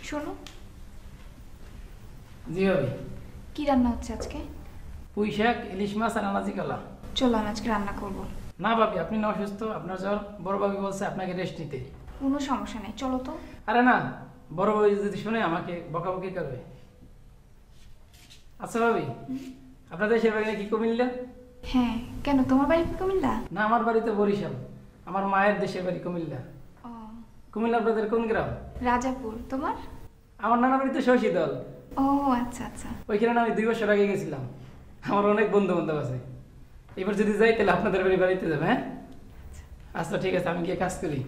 শোনো। জি ভাবি। কি রান্না হচ্ছে আজকে? পুঁই শাক, ইলিশ মাছ আর আনাজি কলা। চলো আমি আজকে রান্না করব। না ভাবি, আপনি না অসুস্থ, আপনার জ্বর, বড় ভাবি বলছে আপনাকে রেস্ট নিতে। কোনো সমস্যা নেই, চলো তো। আরে না, বড় ভাবি যদি শুনে আমাকে বকাবকি করবে। আচ্ছা ভাবি, আপনাদের দেশের বাড়ি কি কুমিল্লা? হ্যাঁ, কেন তোমার বাড়ি কি কুমিল্লা? না, আমার বাড়ি তো বরিশাল। আমার মায়ের দেশের বাড়ি কুমিল্লা। ও, কুমিল্লা আপনাদের কোন গ্রাম? রাজাপুর। তোমার? আমার নানা বাড়ি তো শশীদল। ও আচ্ছা আচ্ছা। ওইখানে আমি 2 বছর আগে গেছিলাম। আমার অনেক বন্ধু বান্ধব আছে। এবার যদি যাই তাহলে আপনাদের বাড়িতে যাবে। হ্যাঁ আচ্ছা ঠিক আছে, আমি গিয়ে কাজ করি।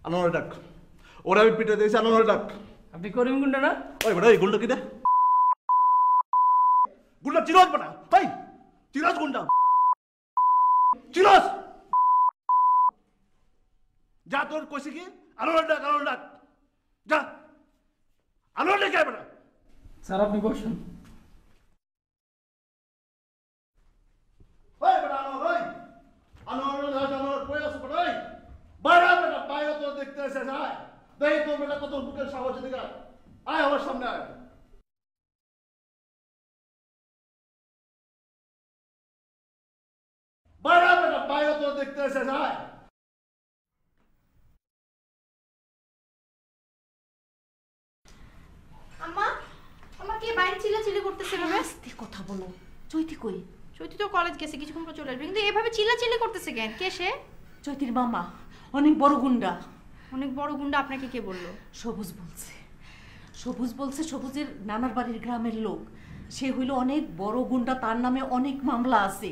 আনোয়ার ডাক। ওরা আমি পিঠে দিয়েছি, আনোয়ার ডাক। আপনি করিম গুন্ডা না? ওই বেটা, এই গুন্ডা কি রে? গুন্ডা চিরাজ বেটা, তাই চিরাজ গুন্ডা চিরাজ। যা তোর কইছি কি, আনোয়ার ডাক, আনোয়ার ডাক, যা আনোয়ার ডাক বেটা। স্যার আপনি বসুন। ওই বেটা আনোয়ার, ওই আনোয়ার ডাক, আনোয়ার কই আছো বেটা? ওই বাইরে বেটা, বাইরে তো দেখতে এসে যায়। দেখি তোর বেটা কত বুকের সাহস, দিকে আয় আমার সামনে আয়। বাইরে বেটা, বাইরে তো দেখতে এসে যায়। আম্মা, আম্মা কে বাইরে চিল্লাচিল্লি করতেছে এভাবে? আস্তে কথা বলো। চৈতি কই? চৈতি তো কলেজ গেছে, কিছুক্ষণ পর চলে আসবে, কিন্তু এভাবে চিল্লাচিল্লি করতেছে কেন? কে সে? চৈতির মামা, অনেক বড় গুন্ডা। অনেক বড় গুন্ডা? আপনাকে কে বললো? সবুজ বলছে। সবুজ বলছে সবুজের নানার বাড়ির গ্রামের লোক। সে হইল অনেক বড় গুন্ডা, তার নামে অনেক মামলা আছে।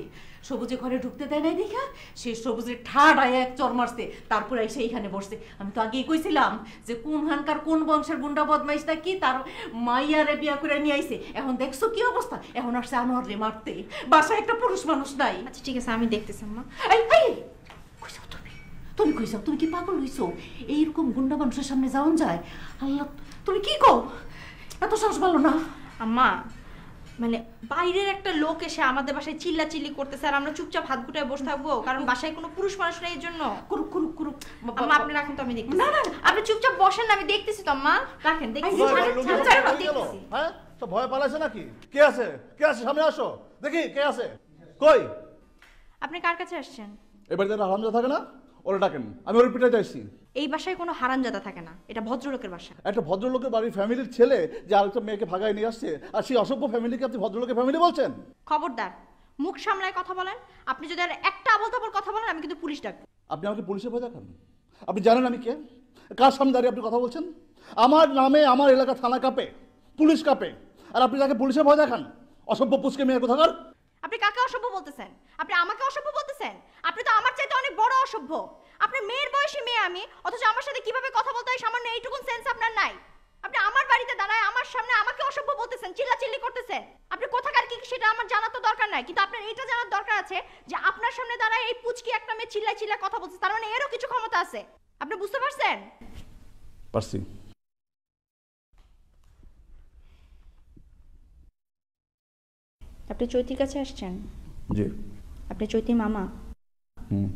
সবুজে ঘরে ঢুকতে দেয় নাই দেখা সে সবুজের ঠাড়ায় এক চর মারছে, তারপরে এসে এইখানে বসছে। আমি তো আগেই কইছিলাম যে কোন হানকার কোন বংশের গুন্ডা বদমাইশটা কি তার মাইয়ারে বিয়া করে নিয়ে আইছে। এখন দেখছো কি অবস্থা, এখন আসছে আনোয়ার রে মারতে। বাসায় একটা পুরুষ মানুষ নাই। আচ্ছা ঠিক আছে, আমি দেখতেছি আম্মা। এই এই কই যাও তুমি? তুমি কই যাও? তুমি কি পাগল হইছো? এইরকম গুন্ডা মানুষের সামনে যাওন যায়? আল্লাহ, তুমি কি কও? এত সাহস ভালো না। আম্মা মানে বাইরের একটা লোক এসে আমাদের বাসায় চিল্লাচিল্লি করতেছে আর আমরা চুপচাপ হাত গুটায় বসে থাকবো কারণ বাসায় কোনো পুরুষ মানুষ নেই? এর জন্য কুরুক কুরুক কুরুক। আম্মা আপনি রাখেন তো, আমি দেখতেছি। না, না, আপনি চুপচাপ বসেন না, আমি দেখতেছি তো আম্মা। রাখেন, দেখতেছি। দেখতেছি। হ্যাঁ তো ভয় পালাইছে নাকি? কে আছে? কে আছে? সামনে আসো, দেখি কে আছে। কই? আপনি কার কাছে আসছেন? এবার যারা হারামজাদা থাকে না, ওরা ডাকেন। আমি ওর পিঠে যাইছি। এই বাসায় কোনো হারামজাদা থাকে না, এটা ভদ্রলোকের বাসা। একটা ভদ্রলোকের বাড়ির ফ্যামিলির ছেলে যে আরেকটা মেয়েকে ভাগায় নিয়ে আসছে, আর সেই অসভ্য ফ্যামিলিকে আপনি ভদ্রলোকের ফ্যামিলি বলছেন? খবরদার, মুখ সামলায় কথা বলেন। আপনি যদি আর একটা আবল-তাবল কথা বলেন আমি কিন্তু পুলিশ ডাকবো। আপনি আমাকে পুলিশে ভয় দেখান? আপনি জানেন আমি কে? কার সামনে দাঁড়িয়ে আপনি কথা বলছেন? আমার নামে আমার এলাকা থানা কাঁপে, পুলিশ কাঁপে, আর আপনি তাকে পুলিশে ভয় দেখান? অসভ্য পুচকে মেয়ে কোথাকার। আপনি কাকে অসভ্য বলতেছেন? আপনি আমাকে অসভ্য বলতেছেন? আপনি তো আমার চাইতে অনেক বড় অসভ্য। আপনার মেয়ের বয়সী মেয়ে আমি, অথচ আমার সাথে কিভাবে কথা বলতে হয় সামান্য এইটুকুন সেন্স আপনার নাই। আপনি আমার বাড়িতে দাঁড়ায় আমার সামনে আমাকে অসভ্য বলতেছেন, চিল্লাচিল্লি করতেছেন। আপনি কোথাকার কি সেটা আমার জানা তো দরকার নাই, কিন্তু আপনার এইটা জানার দরকার আছে যে আপনার সামনে দাঁড়ায় এই পুচকি একটা মেয়ে চিল্লায় চিল্লায় কথা বলছে, তার মানে এরও কিছু ক্ষমতা আছে। আপনি বুঝতে পারছেন? পারছি। আপনি চৈতির কাছে আসছেন? জি। আপনি চৈতির মামা? হুম।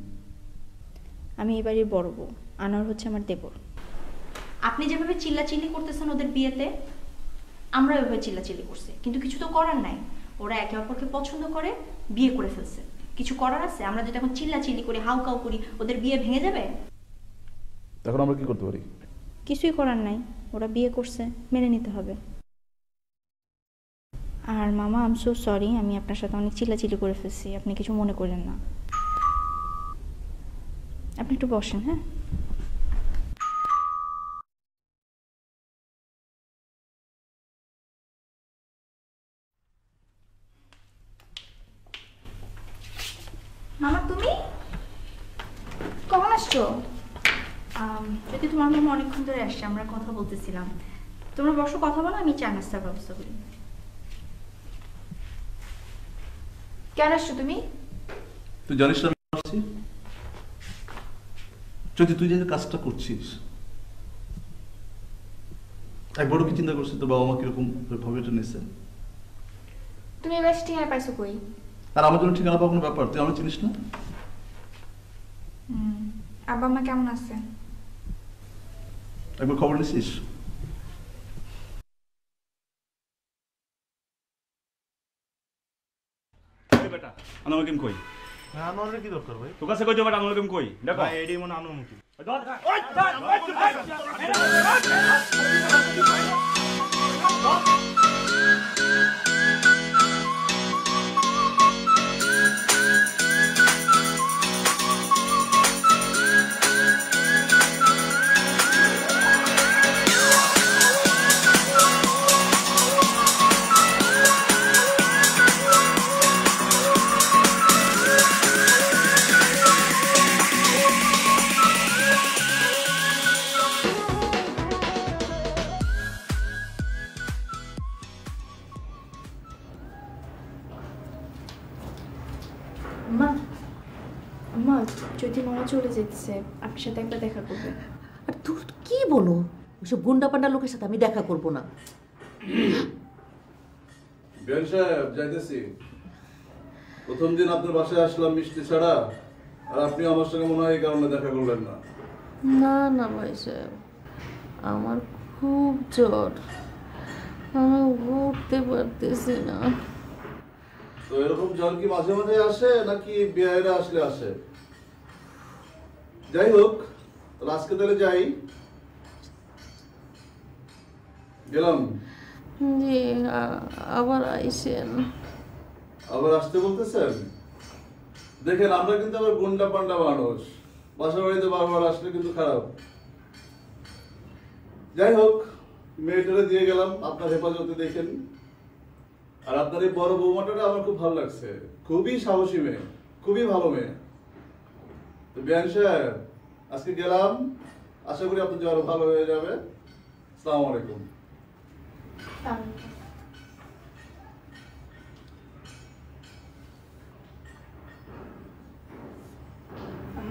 আমি এই বাড়ির বড় বউ, আনোয়ার হচ্ছে আমার দেবর। আপনি যেভাবে চিল্লাচিল্লি করতেছেন ওদের বিয়েতে, আমরা এভাবে চিল্লাচিল্লি করছি, কিন্তু কিছু তো করার নাই। ওরা একে অপরকে পছন্দ করে বিয়ে করে ফেলছে, কিছু করার আছে? আমরা যদি এখন চিল্লাচিল্লি করি, হাউকাউ করি, ওদের বিয়ে ভেঙে যাবে। এখন আমরা কি করতে পারি? কিছুই করার নাই, ওরা বিয়ে করছে, মেনে নিতে হবে। আর মামা আই এম সো সরি, আমি আপনার সাথে অনেক চিল্লাচিল্লি করে ফেলছি, আপনি কিছু মনে করেন না। আপনি একটু বসেন। হ্যাঁ মামা, তুমি কখন আসছো? যদি তোমার মামা অনেকক্ষণ ধরে আসছে, আমরা কথা বলতেছিলাম। তোমরা বসো, কথা বলো, আমি চা নাস্তার ব্যবস্থা করি। কেন আসছো তুমি? তুই জানিস না আমি আসছি? যদি তুই যে কাজটা করছিস, একবারও কি চিন্তা করছিস তোর বাবা মা কিরকম ভাবে এটা নিয়েছে? তুমি এবার ঠিকানা পাইছো কই? আর আমার জন্য ঠিকানা পাওয়ার কোনো ব্যাপার, তুই আমার চিনিস না? আব্বা মা কেমন আছে? একবার খবর নিছিস? বেটা আনোয়ার কই? আনোয়ারের কি দরকার ভাই? তোর কাছে কই বেটা আনোয়ার কই? দেখো ভাই এডি মনে আনোয়ার মুখী। মা মা যদি মামা চলে যেতেছে আপনার সাথে একবার দেখা করবে। আর তুই কি বলো, ওইসব গুন্ডা পান্ডা লোকের সাথে আমি দেখা করব না। বিয়ান সাহেব যাইতেছি। প্রথম দিন আপনার বাসায় আসলাম মিষ্টি ছাড়া, আর আপনি আমার সঙ্গে মনে হয় এই কারণে দেখা করলেন না। না না ভাই সাহেব, আমার খুব জ্বর, আমি উঠতে পারতেছি না। তো এরকম জ্বর কি মাঝে মাঝে আসে নাকি বিয়েরা আসলে আসে? যাই হোক, আজকে তাহলে যাই। গেলাম। জি, আবার আইসেন। আবার আসতে বলতেছেন? দেখেন আমরা কিন্তু আবার গুন্ডা পান্ডা মানুষ, বাসা বাড়িতে বারবার আসলে কিন্তু খারাপ। যাই হোক, মেয়েটারে দিয়ে গেলাম আপনার হেফাজতে, দেখেন। আর আপনার এই বড় বৌমাটা আমার খুব ভালো লাগছে, খুবই সাহসী মেয়ে, খুবই ভালো মেয়ে। তো বিয়ান সাহেব আজকে গেলাম, আশা করি আপনার জ্বর ভালো হয়ে যাবে। আসসালামু আলাইকুম।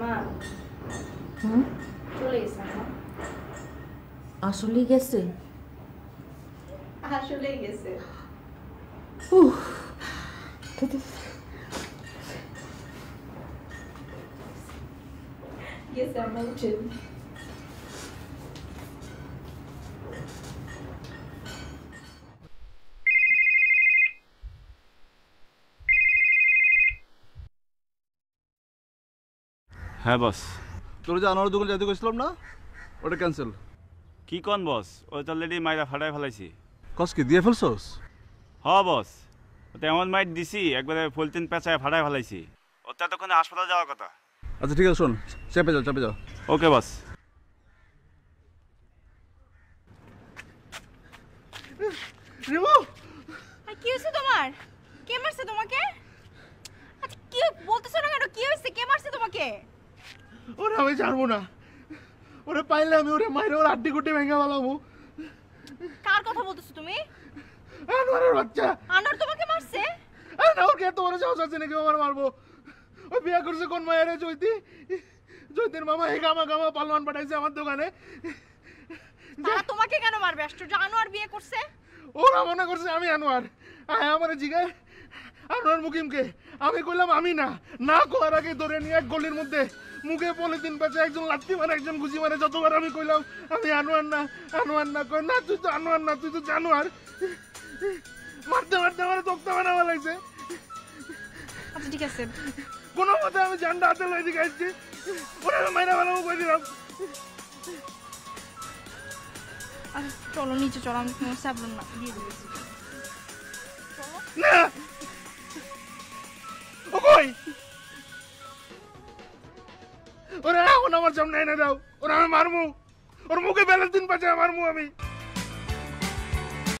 মা চলে গেছে। আসলেই গেছে? আসলেই গেছে। গেছে আমার উঠেন। হ্যাঁ বস। তোর যে আনোয়ার দোকান যাইতে গেছিলাম না, ওটা ক্যান্সেল। কি কন বস? ওই তো অলরেডি মাইরা ফাটাই ফেলাইছি। কস কি দিয়ে ফেলছস? হ বস, ওটা এমন মাইট দিছি একবারে পলিথিন পেঁচায় ফাটাই ফেলাইছি। ওটা তখন হাসপাতাল যাওয়ার কথা। আচ্ছা ঠিক আছে, শোন, চেপে যাও চেপে যাও। ওকে বস। কি হয়েছে তোমার? কে মারছে তোমাকে? আচ্ছা কি বলতেছো না কেন? কি হয়েছে? কে মারছে তোমাকে? ওরে আমি জানবো না, ওরে পাইলে আমি ওরে মাইরে ওর আড্ডি গুটি ভেঙে ফেলাবো। কার কথা বলতেছো তুমি? আনোয়ারের বাচ্চা। আনোয়ার তোমাকে মারছে? আরে না, ওর কে এত বড় সাহস আছে নাকি আমার মারবো? ওই বিয়ে করছে কোন মায়ের? চৈতি, চৈতির মামা এই গামা গামা পালওয়ান পাঠাইছে আমার দোকানে। তারা তোমাকে কেন মারবে? আশ্চর্য, আনোয়ার বিয়ে করছে। ওরা মনে করছে আমি আনোয়ার। আমার জিগায় আনোয়ার মুকিমকে, আমি কইলাম আমি না, না কোয়ার আগে ধরে নিয়ে এক গলির মধ্যে মুখে পলিথিন পেঁচে একজন লাত্তি মারে একজন গুজি মারে। যতবার আমি কইলাম আমি আনোয়ার না, আনোয়ার না, কই না তুই তো আনোয়ার না, তুই তো জানোয়ার। মারতে মারতে আমার তক্তা বানাবা লাগছে। আচ্ছা ঠিক আছে, কোনো মতে আমি জানটা হাতে লই দিকে আসছি, ওরা মাইরা ভালো কই দিলাম। আচ্ছা চলো নিচে চলো, আমি তোমার সাবধান না দিয়ে দিয়েছি। না ও কই? ওরা এখন আমার সামনে এনে দাও, ওরা আমি মারমু, ওর মুখে বেলার দিন পাচ্ছে মারমু আমি।